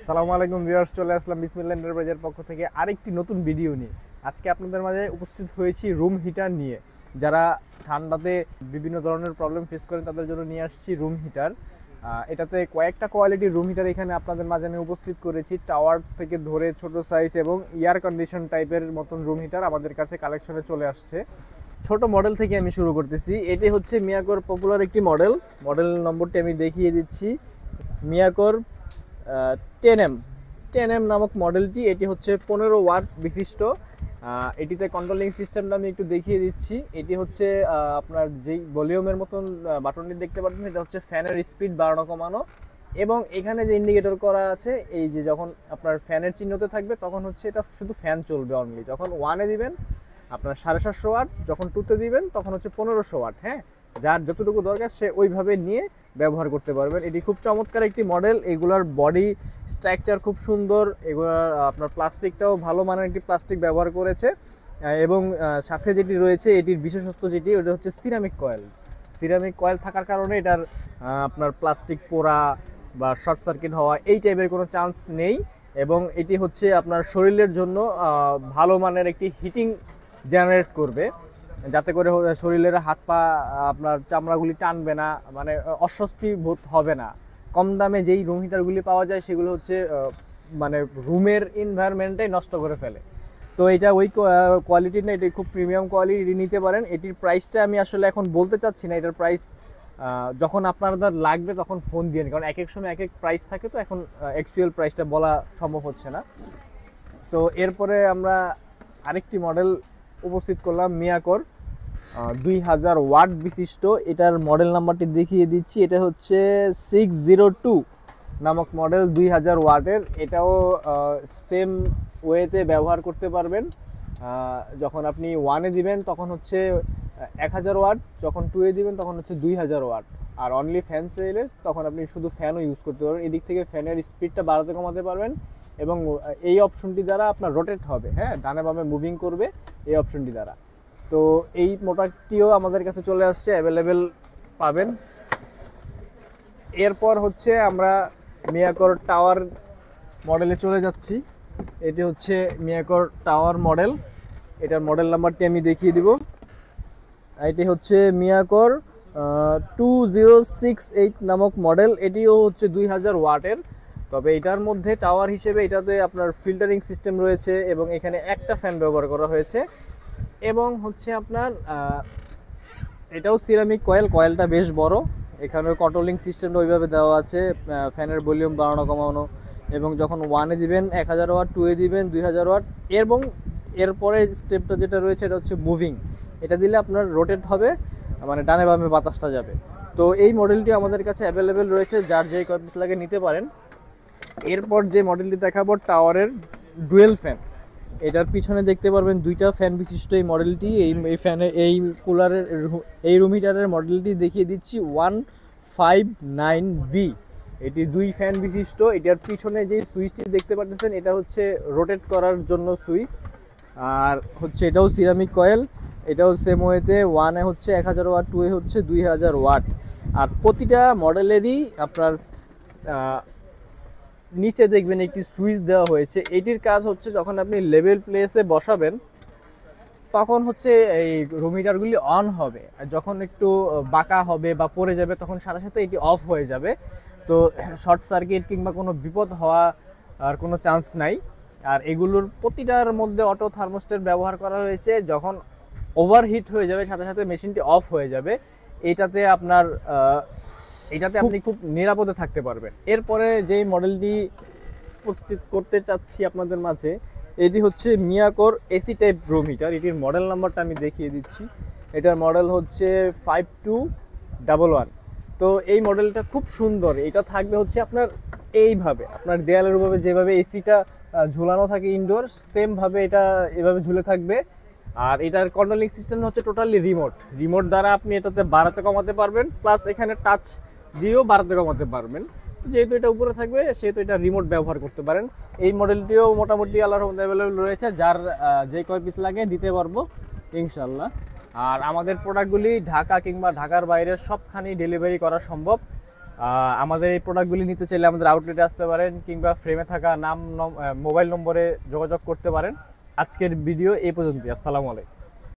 আসসালামু আলাইকুম ভিউয়ার্স, চলে আসলাম বিসমিল্লাহ এন্টারপ্রাইজের পক্ষ থেকে আরেকটি নতুন ভিডিও নিয়ে। আজকে আপনাদের মাঝে উপস্থিত হয়েছি রুম হিটার নিয়ে। যারা ঠান্ডাতে বিভিন্ন ধরনের প্রবলেম ফেস করেন তাদের জন্য নিয়ে আসছি রুম হিটার। এটাতে কয়েকটা কোয়ালিটির রুম হিটার এখানে আপনাদের মাঝে আমি উপস্থিত করেছি। টাওয়ার থেকে ধরে ছোট সাইজ এবং এয়ার কন্ডিশন টাইপের মতন রুম হিটার আমাদের কাছে কালেকশনে চলে আসছে। ছোট মডেল থেকে আমি শুরু করতেছি। এটি হচ্ছে মিয়াকোর পপুলার একটি মডেল। মডেল নম্বরটি আমি দেখিয়ে দিচ্ছি। মিয়াকোর 10M 10M নামক মডেলটি। এটি হচ্ছে 15 ওয়াট বিশিষ্ট। এটিতে কন্ট্রোলিং সিস্টেমটা আমি একটু দেখিয়ে দিচ্ছি। এটি হচ্ছে আপনার যেই ভলিউমের মতন বাটনটি দেখতে পাচ্ছেন, এটা হচ্ছে ফ্যানের স্পিড বাড়ানো কমানো। এবং এখানে যে ইন্ডিকেটর করা আছে, এই যে যখন আপনার ফ্যানের চিহ্নতে থাকবে তখন হচ্ছে এটা শুধু ফ্যান চলবে অনলি। যখন 1-এ দিবেন আপনার 750 ওয়াট, যখন 2-তে দিবেন তখন হচ্ছে 1500 ওয়াট। হ্যাঁ, যার যতটুকু দরকার সে ওইভাবে নিয়ে ব্যবহার করতে পারবেন। এটি খুব চমৎকার একটি মডেল। এগুলার বডি স্ট্রাকচার খুব সুন্দর। এগুলার আপনার প্লাস্টিকটাও ভালো মানের একটি প্লাস্টিক ব্যবহার করেছে। এবং সাথে যেটি রয়েছে এটির বিশেষত্ব যেটি, ওটা হচ্ছে সিরামিক কয়েল। সিরামিক কয়েল থাকার কারণে এটার আপনার প্লাস্টিক পোড়া বা শর্ট সার্কিট হওয়া এই টাইপের কোনো চান্স নেই। এবং এটি হচ্ছে আপনার শরীরের জন্য ভালো মানের একটি হিটিং জেনারেট করবে, যাতে করে শরীরের হাত পা আপনার চামড়াগুলি টানবে না, মানে অস্বস্তি বোধ হবে না। কম দামে যেই রুম হিটারগুলি পাওয়া যায় সেগুলো হচ্ছে মানে রুমের এনভায়রনমেন্টটাই নষ্ট করে ফেলে। তো এটা ওই কোয়ালিটির না, এটি খুব প্রিমিয়াম কোয়ালিটি নিতে পারেন। এটির প্রাইসটা আমি আসলে এখন বলতে চাচ্ছি না। এটার প্রাইস যখন আপনাদের লাগবে তখন ফোন দিয়ে, কারণ এক এক সময় এক এক প্রাইস থাকে, তো এখন অ্যাকচুয়াল প্রাইসটা বলা সম্ভব হচ্ছে না। তো এরপরে আমরা আরেকটি মডেল উপস্থিত করলাম, মিয়াকোর 2000 ওয়াট বিশিষ্ট। এটার মডেল নাম্বারটি দেখিয়ে দিচ্ছি। এটা হচ্ছে 602 নামক মডেল, 2000 ওয়াটের। এটাও সেম ওয়েতে ব্যবহার করতে পারবেন। যখন আপনি 1-এ দিবেন তখন হচ্ছে 1000 ওয়াট, যখন 2-এ দিবেন তখন হচ্ছে 2000 ওয়াট। আর অনলি ফ্যান চাইলে তখন আপনি শুধু ফ্যানও ইউজ করতে পারবেন। এদিক থেকে ফ্যানের স্পিডটা বাড়াতে কমাতে পারবেন। এবং এই অপশনটি দ্বারা আপনার রোটেট হবে, হ্যাঁ, ডানে বামে মুভিং করবে এই অপশনটি দ্বারা। তো এই মোটরটিও আমাদের কাছে চলে আসছে, অ্যাভেলেবেল পাবেন। এরপর হচ্ছে আমরা মিয়াকোর টাওয়ার মডেলে চলে যাচ্ছি। এটি হচ্ছে মিয়াকোর টাওয়ার মডেল। এটার মডেল নাম্বারটি আমি দেখিয়ে দিব। এটি হচ্ছে মিয়াকোর 2068 নামক মডেল। এটিও হচ্ছে 2000 ওয়াটের। তবে এটার মধ্যে টাওয়ার হিসেবে এটাতে আপনার ফিল্টারিং সিস্টেম রয়েছে এবং এখানে একটা ফ্যান ব্যবহার করা হয়েছে। এবং হচ্ছে আপনার এটাও সিরামিক কয়েল, কয়েলটা বেশ বড়। এখানে কন্ট্রোলিং সিস্টেমটা ওইভাবে দেওয়া আছে, ফ্যানের ভলিউম বাড়ানো কমানো। এবং যখন 1-এ দিবেন 1000 ওয়াট, 2-এ দিবেন 2000 ওয়াট। এবং এরপরে স্টেপটা যেটা রয়েছে এটা হচ্ছে মুভিং। এটা দিলে আপনার রোটেট হবে, মানে ডানে বামে বাতাসটা যাবে। তো এই মডেলটি আমাদের কাছে অ্যাভেলেবেল রয়েছে, যার যে কয় পিস লাগে নিতে পারেন। এরপর যে মডেলটি দেখাবো টাওয়ারের ডুয়েল ফ্যান। এটার পিছনে দেখতে পারবেন 2টা ফ্যান বিশিষ্ট এই মডেলটি। এই ফ্যানের এই কুলারের এই রুম হিটারের মডেলটি দেখিয়ে দিচ্ছি 159B। এটি 2 ফ্যান বিশিষ্ট। এটার পিছনে যে সুইচটি দেখতে পাচ্ছেন এটা হচ্ছে রোটেট করার জন্য সুইচ। আর হচ্ছে এটাও সিরামিক কয়েল। এটাও সেম ওয়েতে 1-এ হচ্ছে 1000 ওয়াট, 2-এ হচ্ছে 2000 ওয়াট। আর প্রতিটা মডেলেরই আপনার নিচে দেখবেন একটি সুইচ দেওয়া হয়েছে। এটির কাজ হচ্ছে যখন আপনি লেভেল প্লেসে বসাবেন তখন হচ্ছে এই রুম হিটারগুলি অন হবে, আর যখন একটু বাঁকা হবে বা পড়ে যাবে তখন সাথে সাথে এটি অফ হয়ে যাবে। তো শর্ট সার্কিট কিংবা কোনো বিপদ হওয়া আর কোনো চান্স নাই। আর এগুলোর প্রতিটার মধ্যে অটো থার্মোস্ট্যাট ব্যবহার করা হয়েছে। যখন ওভারহিট হয়ে যাবে সাথে সাথে মেশিনটি অফ হয়ে যাবে। এটাতে আপনি খুব নিরাপদে থাকতে পারবেন। এরপরে যেই মডেলটি প্রস্তুত করতে চাচ্ছি আপনাদের মাঝে, এটি হচ্ছে মিয়াকোর এসি টাইপ রুম হিটার। এটির মডেল নাম্বারটা আমি দেখিয়ে দিচ্ছি। এটার মডেল হচ্ছে 5211। তো এই মডেলটা খুব সুন্দর। এটা থাকবে হচ্ছে আপনার এইভাবে, আপনার দেয়ালের উপরে যেভাবে এসিটা ঝুলানো থাকে ইনডোর, সেমভাবে এটা এভাবে ঝুলে থাকবে। আর এটার কন্ট্রোলিং সিস্টেম হচ্ছে টোটালি রিমোট দ্বারা আপনি এটাতে বাড়াতে কমাতে পারবেন, প্লাস এখানে টাচ দিয়েও বাড়াতে কমাতে পারবেন। যেহেতু এটা উপরে থাকবে সেহেতু এটা রিমোট ব্যবহার করতে পারেন। এই মডেলটিও মোটামুটি আল্লাহর রহমতে অ্যাভেলেবল রয়েছে, যার যে কয় পিস লাগে দিতে পারবো ইনশাল্লাহ। আর আমাদের প্রোডাক্টগুলি ঢাকা কিংবা ঢাকার বাইরে সবখানেই ডেলিভারি করা সম্ভব। আমাদের এই প্রোডাক্টগুলি নিতে চাইলে আমাদের আউটলেটে আসতে পারেন, কিংবা ফ্রেমে থাকা মোবাইল নম্বরে যোগাযোগ করতে পারেন। আজকের ভিডিও এই পর্যন্তই। আসসালামু আলাইকুম।